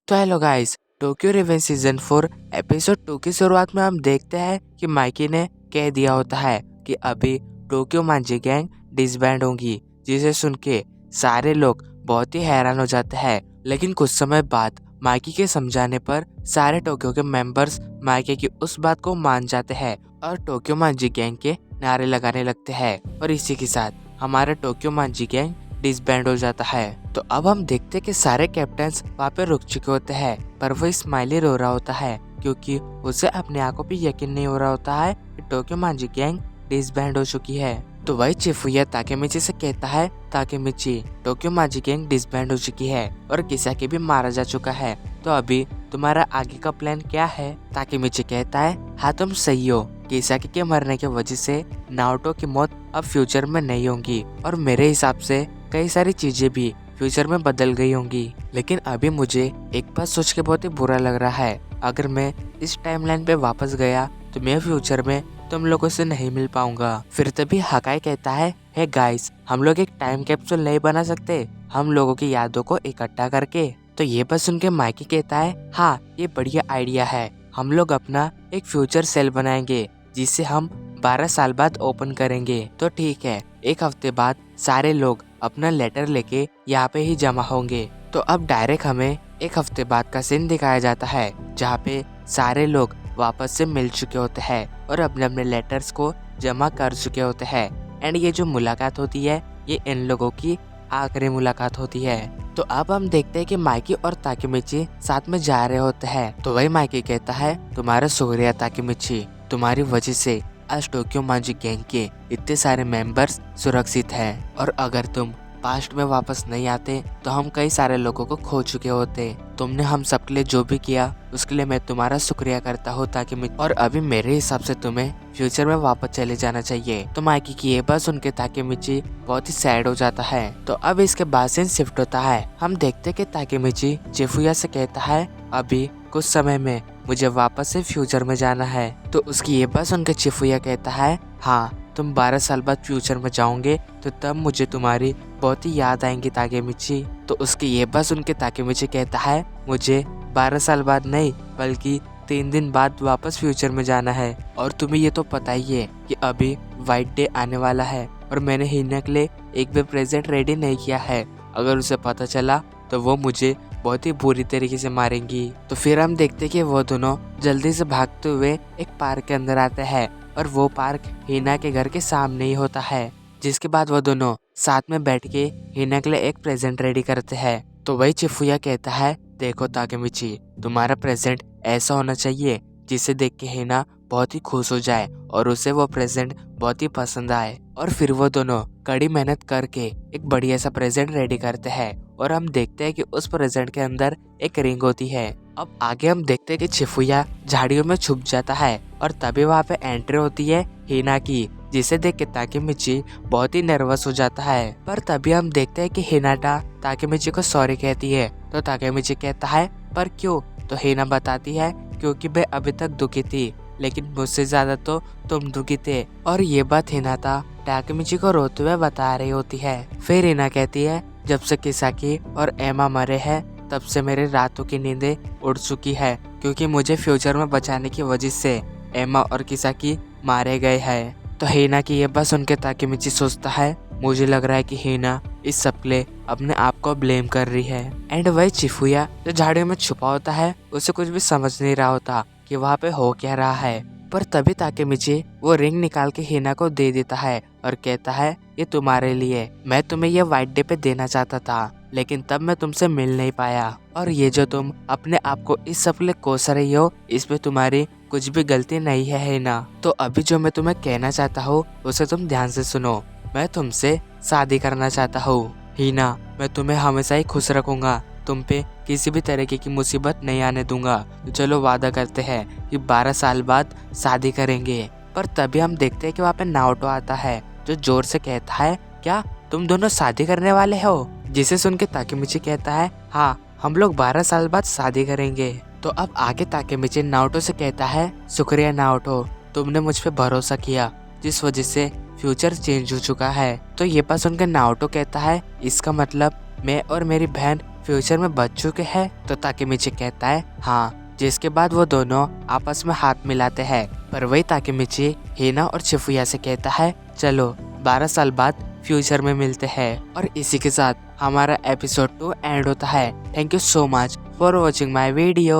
तो hello guys, Tokyo revenge season 4 episode 2 की शुरुआत में हम देखते हैं कि माइकी ने कह दिया होता है कि अभी टोक्यो मांजी गैंग डिसबैंड होगी, जिसे सुन के सारे लोग बहुत ही हैरान हो जाते हैं। लेकिन कुछ समय बाद माइकी के समझाने पर सारे टोक्यो के मेंबर्स माइकी की उस बात को मान जाते हैं और टोक्यो मांजी गैंग के नारे लगाने लगते हैं और इसी के साथ हमारा टोक्यो मांजी गैंग डिसबैंड हो जाता है। तो अब हम देखते कि सारे कैप्टन्स वहाँ पे रुक चुके होते हैं, पर वो स्माइली रो रहा होता है क्योंकि उसे अपनी आंखों पे यकीन नहीं हो रहा होता है कि टोक्यो मांजी गैंग डिसबैंड हो चुकी है। तो वही चिफुया ताकेमिची से कहता है, ताकेमिची टोक्यो मांजी गैंग डिसबैंड हो चुकी है और किसाकी भी मारा जा चुका है, तो अभी तुम्हारा आगे का प्लान क्या है? ताकेमिची कहता है, हाँ तुम सही हो, किसाकी के मरने की वजह से नाओटो की मौत अब फ्यूचर में नहीं होगी और मेरे हिसाब से कई सारी चीजें भी फ्यूचर में बदल गई होंगी। लेकिन अभी मुझे एक बात सोच के बहुत ही बुरा लग रहा है, अगर मैं इस टाइमलाइन पे वापस गया तो मैं फ्यूचर में तुम लोगों से नहीं मिल पाऊंगा। फिर तभी हकाई कहता है, हे गाइस, हम लोग एक टाइम कैप्सूल नहीं बना सकते हम लोगों की यादों को इकट्ठा करके? तो ये बात सुन के माइकी कहता है, हाँ ये बढ़िया आइडिया है, हम लोग अपना एक फ्यूचर सेल बनाएंगे जिसे हम 12 साल बाद ओपन करेंगे। तो ठीक है, एक हफ्ते बाद सारे लोग अपना लेटर लेके यहाँ पे ही जमा होंगे। तो अब डायरेक्ट हमें एक हफ्ते बाद का सीन दिखाया जाता है जहाँ पे सारे लोग वापस से मिल चुके होते हैं और अपने अपने लेटर्स को जमा कर चुके होते हैं। एंड ये जो मुलाकात होती है ये इन लोगों की आखिरी मुलाकात होती है। तो अब हम देखते हैं कि माइकी और ताकेमिची साथ में जा रहे होते हैं। तो वही माइकी कहता है, तुम्हारा शुक्रिया ताकेमिची, तुम्हारी वजह से आज टोक्यो मांजी गैंग के इतने सारे मेंबर्स सुरक्षित हैं और अगर तुम पास्ट में वापस नहीं आते तो हम कई सारे लोगों को खो चुके होते। तुमने हम सबके लिए जो भी किया उसके लिए मैं तुम्हारा शुक्रिया करता हूँ ताकि और अभी मेरे हिसाब से तुम्हें फ्यूचर में वापस चले जाना चाहिए। तो माइकी की ये बात सुन के ताकेमिची बहुत ही सैड हो जाता है। तो अब इसके बाद सीन शिफ्ट होता है, हम देखते कि ताकेमिची चिफुया से कहता है, अभी कुछ समय में मुझे वापस से फ्यूचर में जाना है। तो उसकी ये बात सुनकर चिफुया कहता है, हाँ तुम 12 साल बाद फ्यूचर में जाओगे तो तब मुझे तुम्हारी बहुत ही याद आएंगी ताकेमिची। तो उसकी ये बात सुन के ताकेमिची कहता है, मुझे 12 साल बाद नहीं बल्कि 3 दिन बाद वापस फ्यूचर में जाना है और तुम्हें ये तो पता ही है कि अभी व्हाइट डे आने वाला है और मैंने हिना के लिए एक भी प्रेजेंट रेडी नहीं किया है, अगर उसे पता चला तो वो मुझे बहुत ही बुरी तरीके से मारेंगी। तो फिर हम देखते कि वो दोनों जल्दी से भागते हुए एक पार्क के अंदर आते हैं और वो पार्क हिना के घर के सामने ही होता है, जिसके बाद वो दोनों साथ में बैठ के हिना के लिए एक प्रेजेंट रेडी करते हैं। तो वही चिफुया कहता है, देखो ताकेमिची, तुम्हारा प्रेजेंट ऐसा होना चाहिए जिसे देख के हिना बहुत ही खुश हो जाए और उसे वो प्रेजेंट बहुत ही पसंद आए। और फिर वो दोनों कड़ी मेहनत करके एक बढ़िया सा प्रेजेंट रेडी करते हैं और हम देखते हैं कि उस प्रेजेंट के अंदर एक रिंग होती है। अब आगे हम देखते हैं कि चिफुया झाड़ियों में छुप जाता है और तभी वहाँ पे एंट्री होती है हिना की, जिसे देख के ताकेमिची बहुत ही नर्वस हो जाता है। पर तभी हम देखते हैं कि हिनाटा ताकेमिची को सॉरी कहती है। तो ताकेमिची कहता है, पर क्यों? तो हिना बताती है, क्योंकि मैं अभी तक दुखी थी लेकिन मुझसे ज्यादा तो तुम दुखी थे। और ये बात हिनाटा ताकेमिची को रोते हुए बता रही होती है। फिर हिना कहती है, जब से किसाकी और एमा मरे हैं तब से मेरे रातों की नींदें उड़ चुकी है, क्योंकि मुझे फ्यूचर में बचाने की वजह से एमा और किसाकी मारे गए हैं। तो हिना की ये बात सुन के ताकेमिची सोचता है, मुझे लग रहा है कि हिना इस सब के लिए अपने आप को ब्लेम कर रही है। एंड वही चिफुया जो झाड़ियों में छुपा होता है उसे कुछ भी समझ नहीं रहा होता कि वहाँ पे हो क्या रहा है। पर तभी ताकेमिची वो रिंग निकाल के हिना को दे देता है और कहता है, ये तुम्हारे लिए, मैं तुम्हें ये व्हाइट डे पे देना चाहता था लेकिन तब मैं तुमसे मिल नहीं पाया, और ये जो तुम अपने आप को इस सब लिए कोस रही हो इसमें तुम्हारी कुछ भी गलती नहीं है हिना। तो अभी जो मैं तुम्हें कहना चाहता हूँ उसे तुम ध्यान से सुनो, मैं तुमसे शादी करना चाहता हूँ हिना, मैं तुम्हें हमेशा ही खुश रखूंगा, तुम पे किसी भी तरीके की मुसीबत नहीं आने दूंगा। तो चलो वादा करते हैं कि 12 साल बाद शादी करेंगे। पर तभी हम देखते हैं कि वहाँ पे नाओटो आता है जो जोर से कहता है, क्या तुम दोनों शादी करने वाले हो? जिसे सुन के ताकेमिची कहता है, हाँ हम लोग 12 साल बाद शादी करेंगे। तो अब आगे ताकेमिची नाओटो से कहता है, शुक्रिया नाओटो, तुमने मुझ पे भरोसा किया जिस वजह से फ्यूचर चेंज हो चुका है। तो ये बात सुनकर नाओटो कहता है, इसका मतलब मैं और मेरी बहन फ्यूचर में बच चुके हैं? तो ताकेमिची कहता है हाँ, जिसके बाद वो दोनों आपस में हाथ मिलाते हैं। पर वही ताकेमिची हिना और शिफुया से कहता है चलो 12 साल बाद फ्यूचर में मिलते हैं। और इसी के साथ हमारा एपिसोड 2 एंड होता है। Thank you so much for watching my video.